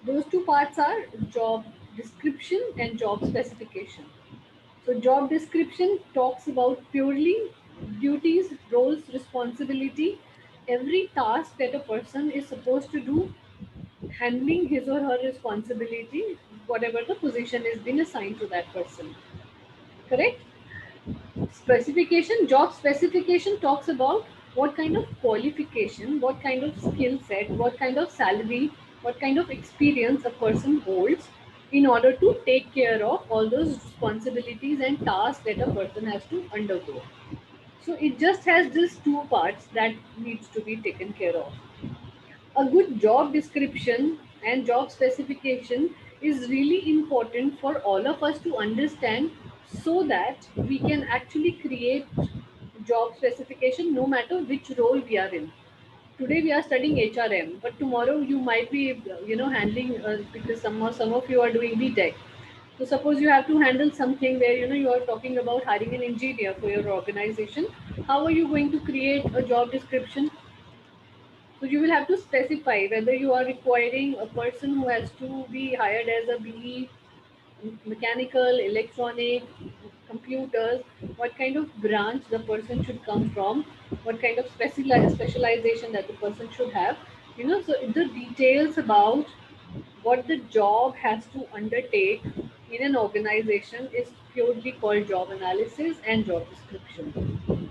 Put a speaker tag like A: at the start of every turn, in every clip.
A: Those two parts are job description and job specification. So job description talks about purely duties, roles, responsibility, every task that a person is supposed to do, handling his or her responsibility, whatever the position is been assigned to that person. Correct? Specification, job specification talks about what kind of qualification, what kind of skill set, what kind of salary, what kind of experience a person holds in order to take care of all those responsibilities and tasks that a person has to undergo. So it just has these two parts that needs to be taken care of. A good job description and job specification is really important for all of us to understand, so that we can actually create job specification no matter which role we are in. Today we are studying HRM, but tomorrow you might be handling, because some of you are doing BTech. So suppose you have to handle something where you are talking about hiring an engineer for your organization. How are you going to create a job description? So you will have to specify whether you are requiring a person who has to be hired as a BE, mechanical, electronic, computers, what kind of branch the person should come from, what kind of specialization that the person should have. So the details about what the job has to undertake in an organization is purely called job analysis and job description.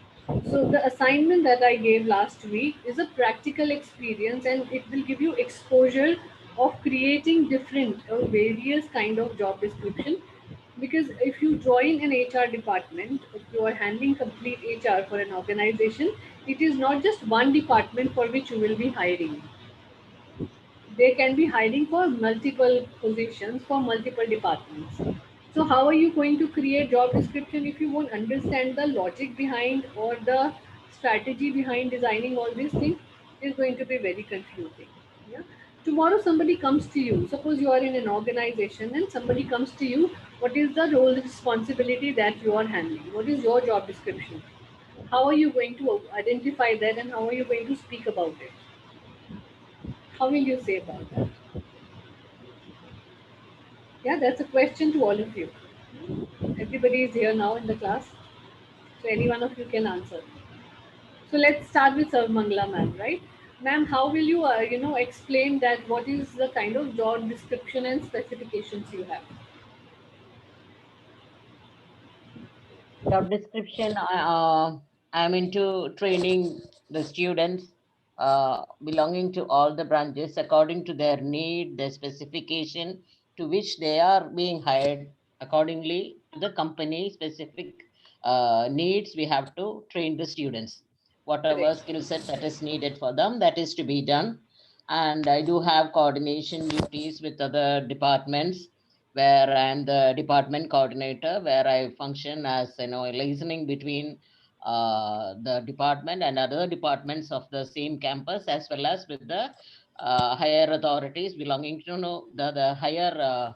A: So the assignment that I gave last week is a practical experience, and it will give you exposure of creating different or various kind of job description. Because if you join an HR department, if you are handling complete HR for an organization, it is not just one department for which you will be hiring. They can be hiring for multiple positions for multiple departments. So how are you going to create job description if you won't understand the logic behind or the strategy behind designing all these things? Is going to be very confusing. Yeah. Tomorrow somebody comes to you. Suppose you are in an organization and somebody comes to you. What is the role responsibility that you are handling? What is your job description? How are you going to identify that, and how are you going to speak about it? How will you say about that? Yeah, that's a question to all of you. Everybody is here now in the class, so any one of you can answer. So let's start with Sarvamangala ma'am, right? Ma'am, how will you, explain that what is the kind of job description and specifications you have?
B: Job description, I'm into training the students belonging to all the branches according to their need, their specification to which they are being hired. Accordingly to the company specific needs, we have to train the students. Whatever
A: Correct.
B: skill set that is needed for them, that is to be done. And I do have coordination duties with other departments where I'm the department coordinator, where I function as listening between the department and other departments of the same campus, as well as with the higher authorities belonging to the higher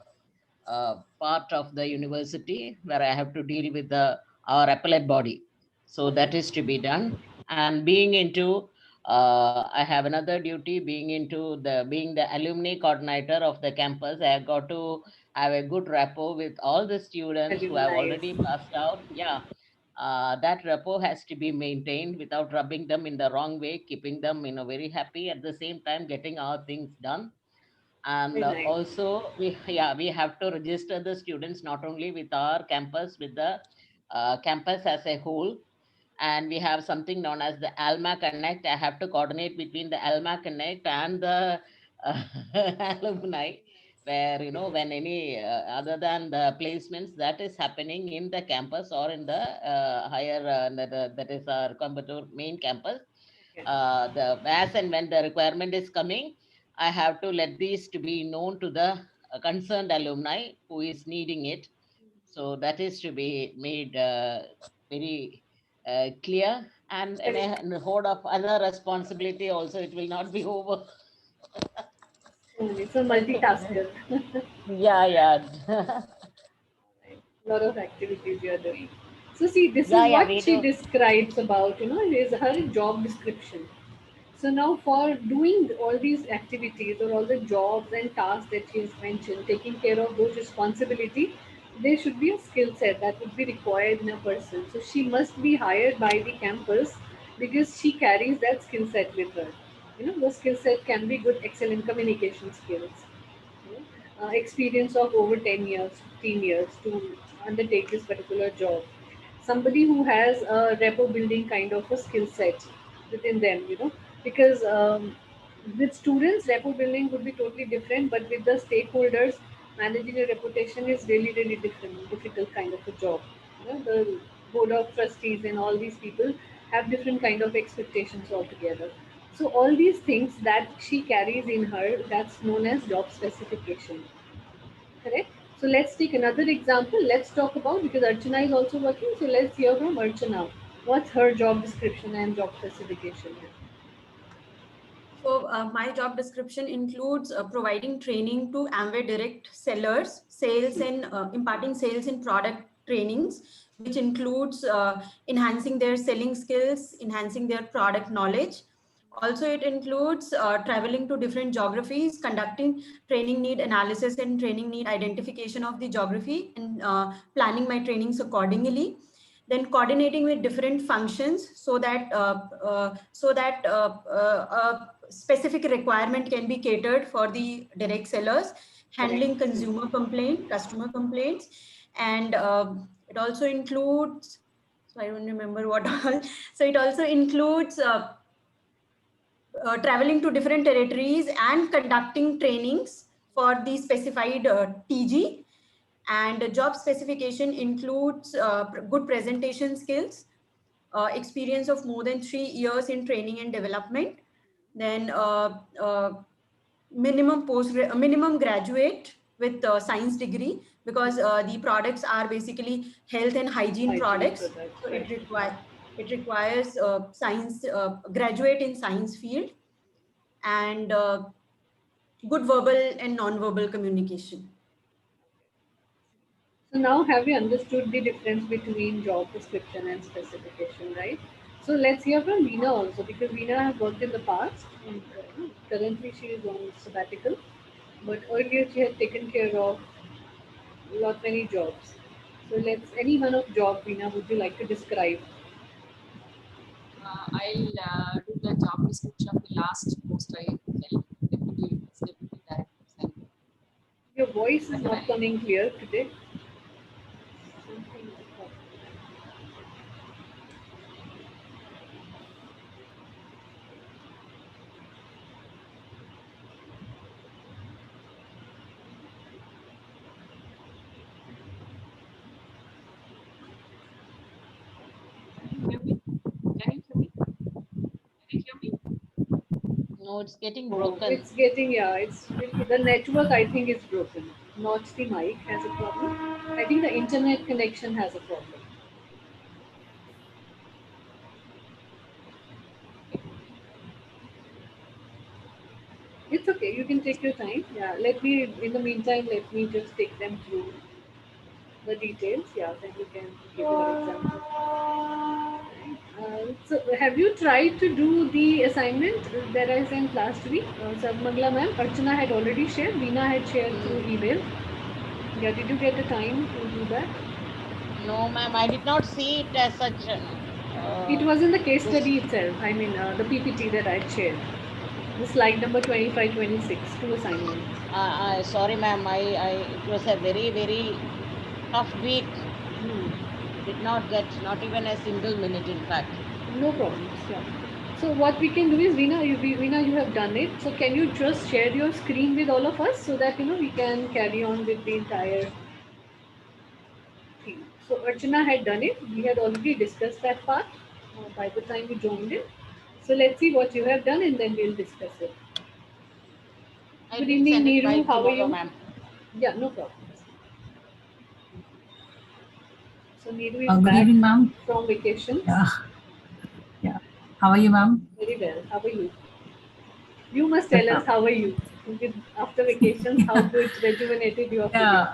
B: part of the university, where I have to deal with the our appellate body. So
A: Okay.
B: that is to be done. And being into I have another duty, being into the being the alumni coordinator of the campus. I have got to have a good rapport with all the students who have
A: Alumni.
B: already passed out. Yeah, that rapport has to be maintained without rubbing them in the wrong way, keeping them very happy, at the same time getting our things done. And
A: Very nice.
B: also we have to register the students not only with our campus, with the campus as a whole. And we have something known as the Alma Connect. I have to coordinate between the Alma Connect and the uh, alumni, where when any other than the placements that is happening in the campus or in the higher that is our Coimbatore main campus,
A: Okay.
B: the as and when the requirement is coming, I have to let these to be known to the concerned alumni who is needing it. So that is to be made very clear,
A: Correct.
B: and a hold of other responsibility also, it will not be over.
A: So it's a multitasker.
B: Yeah, yeah.
A: Lot of activities you are doing. So see, this
B: Yeah,
A: is
B: yeah,
A: what
B: we
A: she
B: do.
A: describes about, is her job description. So now for doing all these activities or all the jobs and tasks that she has mentioned, taking care of those responsibility, there should be a skill set that would be required in a person. So she must be hired by the campus because she carries that skill set with her. The skill set can be good, excellent communication skills, experience of over 10 years, 15 years to undertake this particular job. Somebody who has a repo building kind of a skill set within them, because with students, repo building would be totally different, but with the stakeholders, managing a reputation is really, really different, difficult kind of a job. The board of trustees and all these people have different kind of expectations altogether. So all these things that she carries in her, that's known as job specification. Correct. So let's take another example. Let's talk about, because Archana is also working. So let's hear from Archana. What's her job description and job specification here?
C: So my job description includes providing training to Amway direct sellers, sales and imparting sales and product trainings, which includes enhancing their selling skills, enhancing their product knowledge. Also, it includes traveling to different geographies, conducting training need analysis and training need identification of the geography, and planning my trainings accordingly. Then coordinating with different functions so that a specific requirement can be catered for the direct sellers, handling consumer complaint, customer complaints, and it also includes. So I don't remember what all. So it also includes traveling to different territories and conducting trainings for the specified TG. And the job specification includes good presentation skills, experience of more than 3 years in training and development, then minimum graduate with science degree, because the products are basically health and hygiene products. So it requires science graduate in science field, and good verbal and non-verbal communication.
A: So now have you understood the difference between job description and specification, right? So let's hear from Veena also, because Veena has worked in the past and currently she is on sabbatical. But earlier she had taken care of lot many jobs. So let's, any one of job, Veena, would you like to describe?
D: I'll do the job description of the last post I held, deputy director.
A: Your voice is not coming clear today. Something is wrong.
D: Can you hear me? Can you hear me? Can you hear me?
B: No, it's getting broken.
A: It's getting, yeah, it's the network I think is broken. Not the mic has a problem. I think the internet connection has a problem. It's okay, you can take your time. Yeah, in the meantime, let me just take them through the details. Yeah, then you can give your example. So, have you tried to do the assignment that I sent last week? Sarmangla ma'am, Archana had already shared, Veena had shared through email. Yeah, did you get the time to do that?
B: No, ma'am, I did not see it as such.
A: It was in the case study itself. I mean, the PPT that I shared. The slide number 25, 26, two assignments.
B: Sorry, ma'am. It was a very, very tough week. Did not get not even a single minute, in fact.
A: No problems. Yeah. So what we can do is, Veena, you have done it. So can you just share your screen with all of us so that we can carry on with the entire thing. So Archana had done it. We had already discussed that part by the time you joined in. So let's see what you have done and then we'll discuss it. Good evening, Neeru. How are you?
B: Ma'am.
A: Yeah, no problem. So Neeru is
E: good
A: back
E: evening, ma'am.
A: from vacation.
E: Yeah. How are you, ma'am?
A: Very well. How are you? You must tell us how are you after vacations. How good, rejuvenated you are feeling?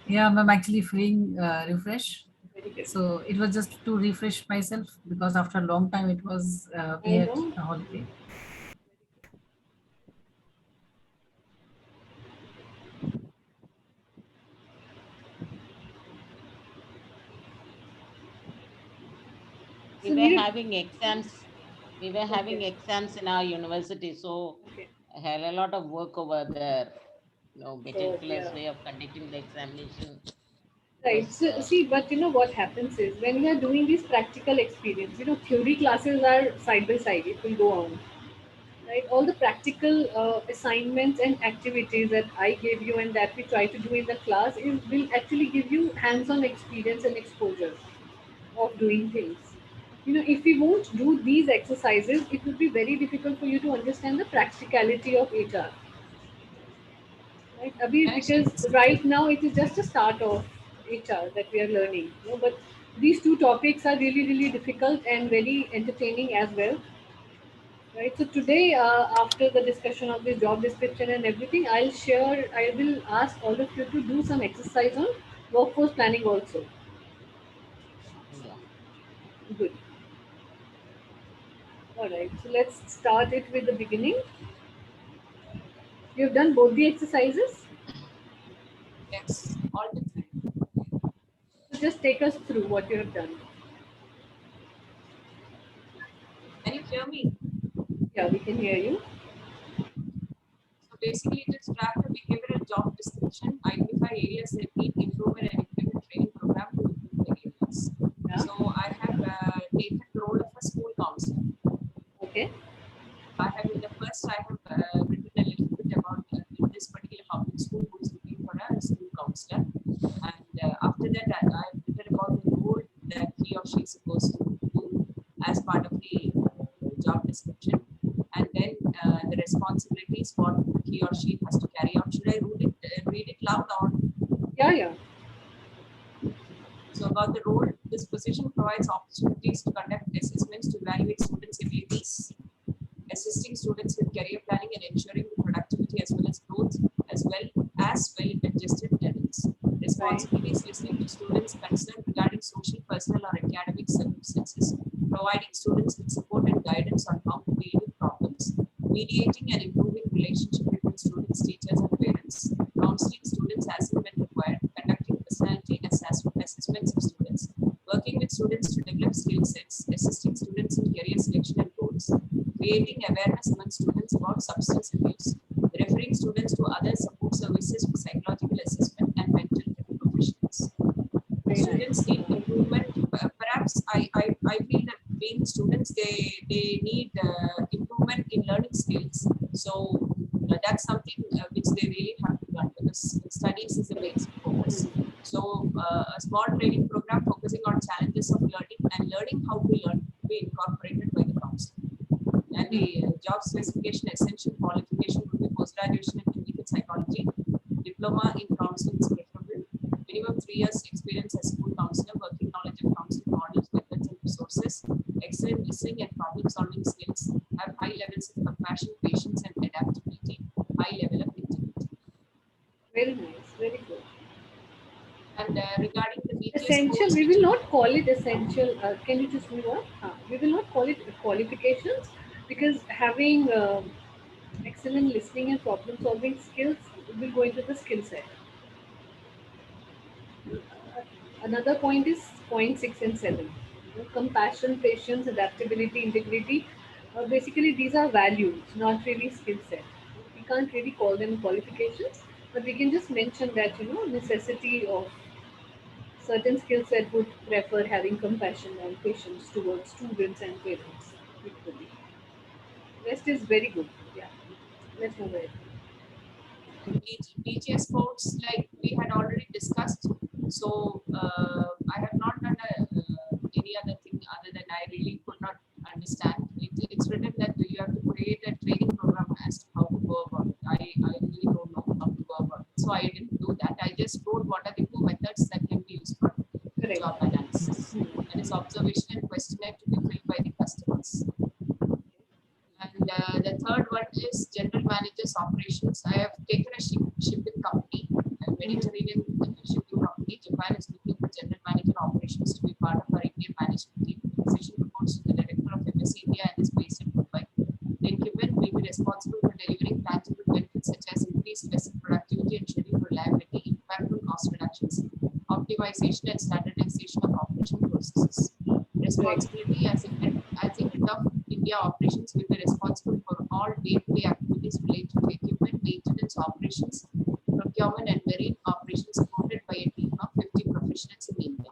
E: Yeah, I'm actually feeling refreshed.
A: Very good.
E: So it was just to refresh myself because after a long time it was we had a holiday.
B: we
A: So
B: were
A: needed.
B: having exams. We were having
A: Okay.
B: exams in our university, so
A: Okay.
B: I had a lot of work over there.
A: So
B: Meticulous
A: yeah.
B: way of conducting the examination
A: Right.
B: was.
A: So see, but what happens is when we are doing these practical experience, theory classes are side by side. It will go on. Right. All the practical assignments and activities that I gave you and that we try to do in the class will actually give you hands-on experience and exposure of doing things. If we won't do these exercises, it would be very difficult for you to understand the practicality of HR. Right, Abhi,
D: Can I share
A: because
D: this?
A: right now it is just a start of HR that we are learning. But these two topics are really, really difficult and very entertaining as well. Right. So today, after the discussion of the job description and everything, I will ask all of you to do some exercise on workforce planning also.
B: Yeah.
A: Good. All right. So let's start it with the beginning. You've done both the exercises.
D: Yes, all the time.
A: So just take us through what you have done.
D: Can you hear me?
A: Yeah, we can hear you.
D: So basically, it is draft a behavioral job description, identify areas that need improvement, and implement training program to improve the areas.
A: Yeah.
D: So I have taken the role of a school counselor.
A: Okay.
D: In the first, I have written a little bit about this particular public school who is looking for a school counselor. And after that, I've written about the role that he or she is supposed to do as part of the job description. And then the responsibilities, what he or she has to carry out. Should I read it loud or?
A: Yeah, yeah.
D: So about the role, this position provides opportunities to conduct assessments to evaluate students' abilities, assisting students with career planning and ensuring the productivity as well as growth, as well as well-adjusted levels. Responsibilities listening to students' concerned regarding social, personal, or academic circumstances, providing students with support and guidance on how to deal with problems, mediating and improving relationship between students, teachers, and parents, counseling students as and when required, conducting personality assessments of students, working with students to develop skill sets, assisting students in career selection and goals, creating awareness among students about substance abuse, referring students to other support services for psychological assessment and mental health professionals.
A: Very nice.
D: Students need improvement. Perhaps I feel that being students, they need improvement in learning skills. So that's something which they really have to learn because studies is the basic focus. So a small training program focusing on challenges of learning and learning how to learn will be incorporated by the counselor. And the job specification essential qualification would be post-graduation in clinical psychology, diploma in counseling is preferable, minimum 3 years experience as school counselor, working knowledge of counseling models, methods, and resources, excellent listening and problem-solving skills, have high levels of compassion, patience, and adaptability, high level of integrity.
A: Very nice. Very good.
D: And regarding the BTS
A: Essential.
D: course,
A: We will not call it essential. Can you just move on? We will not call it qualifications because having excellent listening and problem solving skills will go into the skill set. Another point is point 6 and 7. Compassion, patience, adaptability, integrity. Basically, these are values, not really skill set. We can't really call them qualifications, but we can just mention that necessity of certain skill set would prefer having compassion and patience towards students and parents equally. Rest is very good. Yeah. Let's move ahead.
D: BGS course, like we had already discussed. So I have not done any other thing other than I really could not understand. It's written that you have to create a training program as to how to go about it. I really don't know how to go about it. So I didn't do that. I just wrote what are the two methods that can be used for
A: Correct.
D: job analysis. That is observation and questionnaire to be filled by the customers. And the third one is general managers operations. I have taken a shipping company, a Mediterranean shipping company. Japan is looking for general manager operations to be part of our Indian management team. The position reports to the director of MSc India and is based in Mumbai. Then given will be responsible for delivering tangible benefits such as increased vessel productivity and schedule reliability, impact on cost reductions, optimization and standardization of operation processes. responsibility as a head of India operations will be responsible for all day-to-day activities related to equipment, maintenance, operations, procurement, and marine operations supported by a team of 50 professionals in India.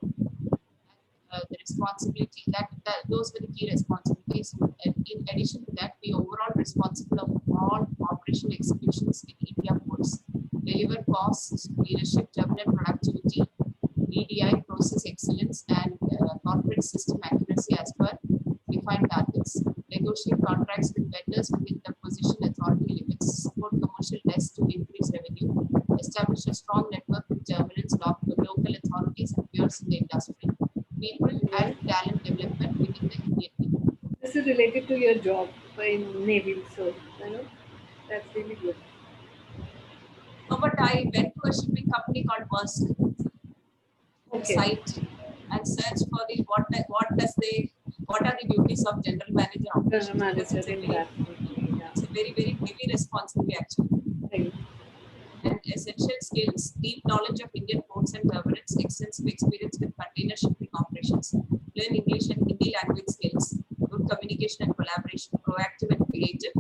D: The responsibility that those were the key responsibilities. And in addition to that, we overall responsible of all operational executions in India ports, deliver cost, leadership, terminal productivity, EDI, process excellence, and corporate system accuracy as per defined targets. Negotiate contracts with vendors within the position authority limits. Support commercial desks to increase revenue. Establish a strong network with terminals, local authorities, and peers in the industry. People and talent development within the Indian team.
A: This is related to your job in Navy, so that's really good.
D: But I went to a shipping company called Maersk
A: Okay.
D: site and searched for the what are the duties of general manager operations.
A: General manager
D: It's a
A: in
D: very,
A: that.
D: it's a very, very heavy responsibility actually.
A: Right.
D: And essential skills, deep knowledge of Indian ports and terminals, extensive experience with container shipping operations, learn English and Hindi language skills, good communication and collaboration, proactive and creative,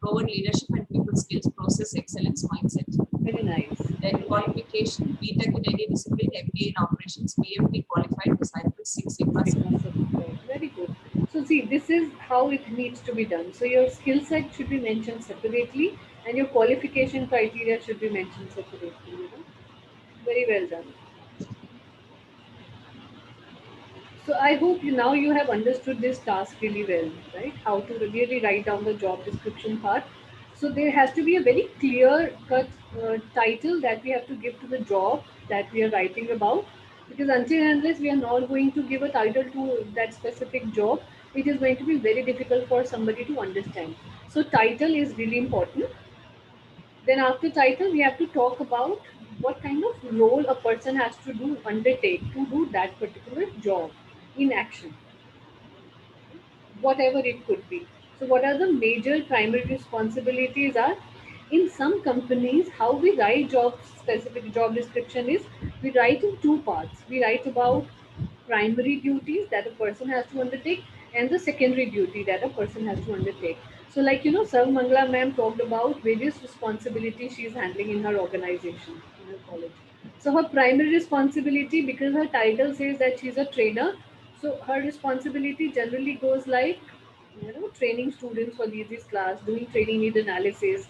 D: proven leadership and people skills, process excellence mindset.
A: Very nice.
D: Then qualification, BTech in any discipline, MBA in operations, PMP qualified, disciple, Six Sigma.
A: Very good. So see, this is how it needs to be done. So your skill set should be mentioned separately, and your qualification criteria should be mentioned separately. Very well done. So I hope now you have understood this task really well, right? How to really write down the job description part. So there has to be a very clear cut title that we have to give to the job that we are writing about. Because until and unless we are not going to give a title to that specific job, it is going to be very difficult for somebody to understand. So title is really important. Then after title, we have to talk about what kind of role a person has to undertake to do that particular job in action, whatever it could be. So what are the major primary responsibilities are? In some companies, how we write specific job description is we write in two parts. We write about primary duties that a person has to undertake and the secondary duty that a person has to undertake. So like, Sarv ma'am talked about various responsibilities she is handling in her organization, in her college. So her primary responsibility, because her title says that she's a trainer, so her responsibility generally goes like, training students for these class, doing training need analysis,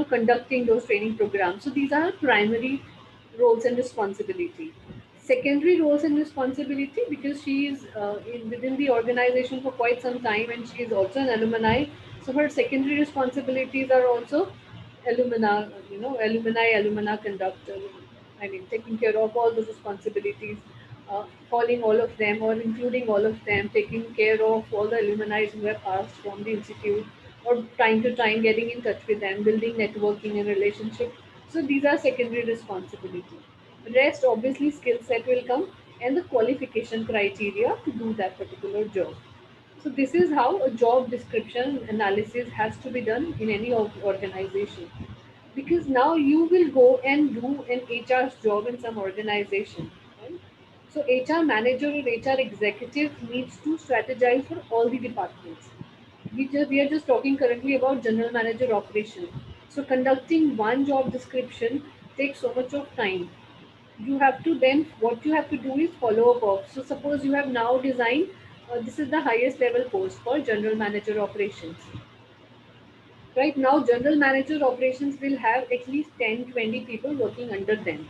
A: conducting those training programs. So these are primary roles and responsibility. Secondary roles and responsibility, because she is within the organization for quite some time and she is also an alumni. So her secondary responsibilities are also alumna conduct. I mean, taking care of all those responsibilities, calling all of them or including all of them, taking care of all the alumni who have passed from the institute, or trying getting in touch with them, building networking and relationship. So these are secondary responsibilities. Rest, obviously, skill set will come and the qualification criteria to do that particular job. So this is how a job description analysis has to be done in any organization. Because now you will go and do an HR's job in some organization. Right? So HR manager or HR executive needs to strategize for all the departments. We are just talking currently about general manager operation. So conducting one job description takes so much of time. You have to then, what you have to do is follow up of. So suppose you have now designed, this is the highest level post for general manager operations. Right now, general manager operations will have at least 10-20 people working under them.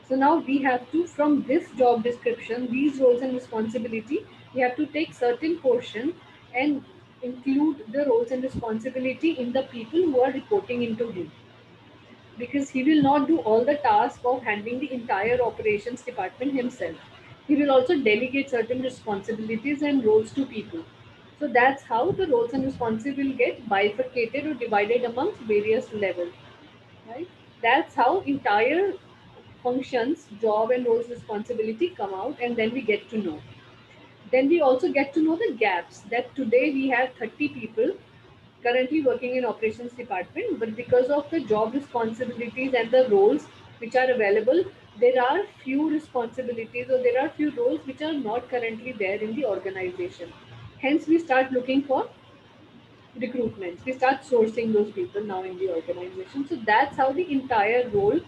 A: So now we have to, from this job description, these roles and responsibility, we have to take certain portion and include the roles and responsibility in the people who are reporting into him. Because he will not do all the task of handling the entire operations department himself. He will also delegate certain responsibilities and roles to people. So that's how the roles and responsibilities will get bifurcated or divided amongst various levels. Right? That's how entire functions, job and roles responsibility come out, and then we get to know. Then we also get to know the gaps, that today we have 30 people currently working in operations department, but because of the job responsibilities and the roles which are available, there are few responsibilities or there are few roles which are not currently there in the organization. Hence, we start looking for recruitments. We start sourcing those people now in the organization. So that's how the entire role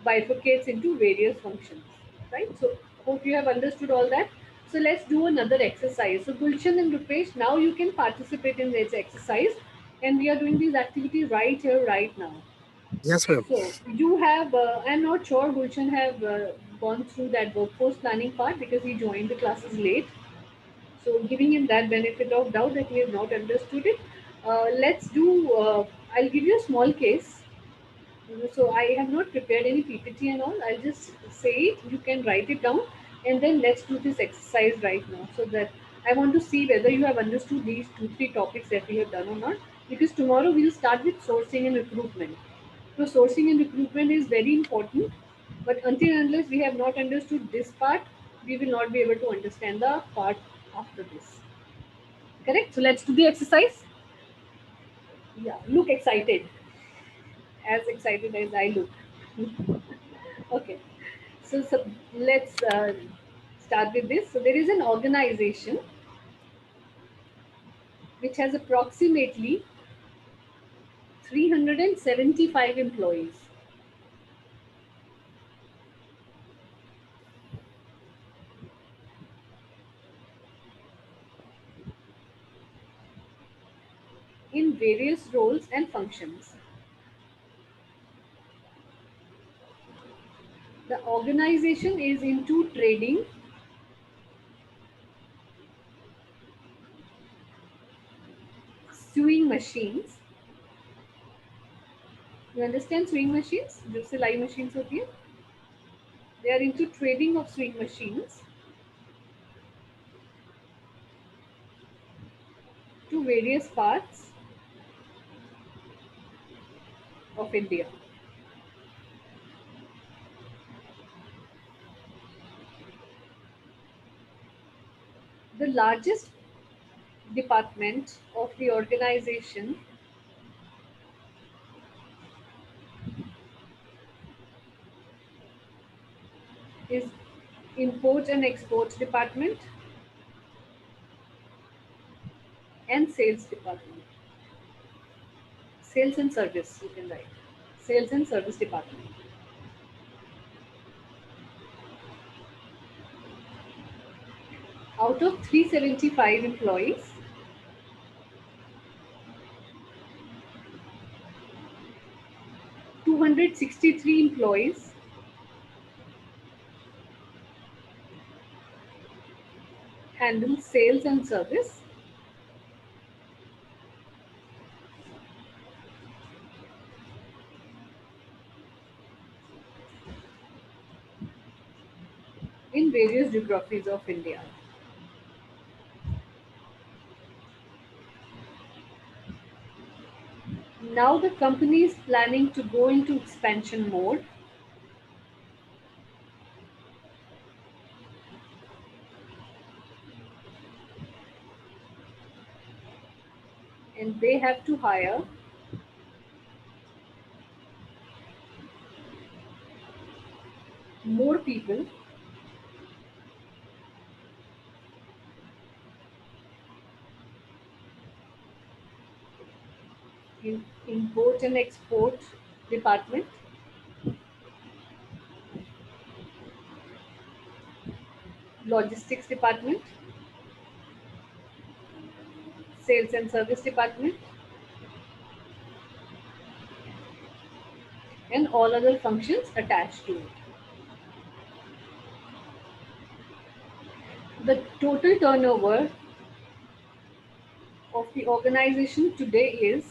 A: bifurcates into various functions, right? So hope you have understood all that. So let's do another exercise. So Gulshan and Rupesh, now you can participate in this exercise, and we are doing these activities right here, right now.
F: Yes, ma'am.
A: So you have, I'm not sure Gulshan have gone through that workforce planning part because he joined the classes late. So giving him that benefit of doubt that he has not understood it. Let's do, I'll give you a small case. So I have not prepared any PPT and all. I'll just say it. You can write it down, and then let's do this exercise right now. So that I want to see whether you have understood these 2-3 topics that we have done or not. Because tomorrow we'll start with sourcing and recruitment. So sourcing and recruitment is very important. But until and unless we have not understood this part, we will not be able to understand the part after this. Correct? So let's do the exercise. Yeah, look excited. As excited as I look. Okay. So let's start with this. So there is an organization which has approximately 375 employees. In various roles and functions. The organization is into trading, sewing machines. You understand sewing machines? जो सिलाई machines होती है. They are into trading of sewing machines to various parts of India. The largest department of the organization is import and export department and sales department. Sales and service, you can write. Sales and service department. Out of 375 employees, 263 employees handle sales and service. In various geographies of India. Now the company is planning to go into expansion mode. And they have to hire more people in import and export department, logistics department, sales and service department, and all other functions attached to it. The total turnover of the organization today is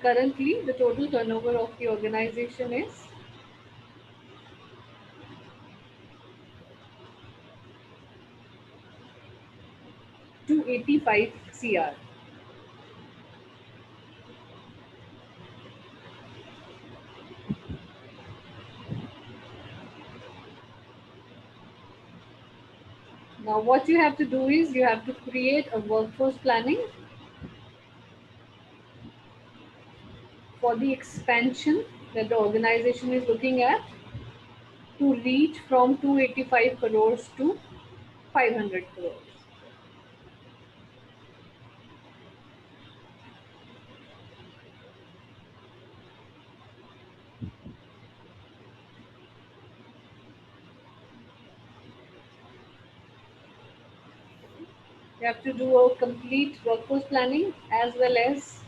A: currently the total turnover of the organization is 285 CR. Now what you have to do is you have to create a workforce planning for the expansion that the organization is looking at to reach from 285 crores to 500 crores. You have to do a complete workforce planning as well as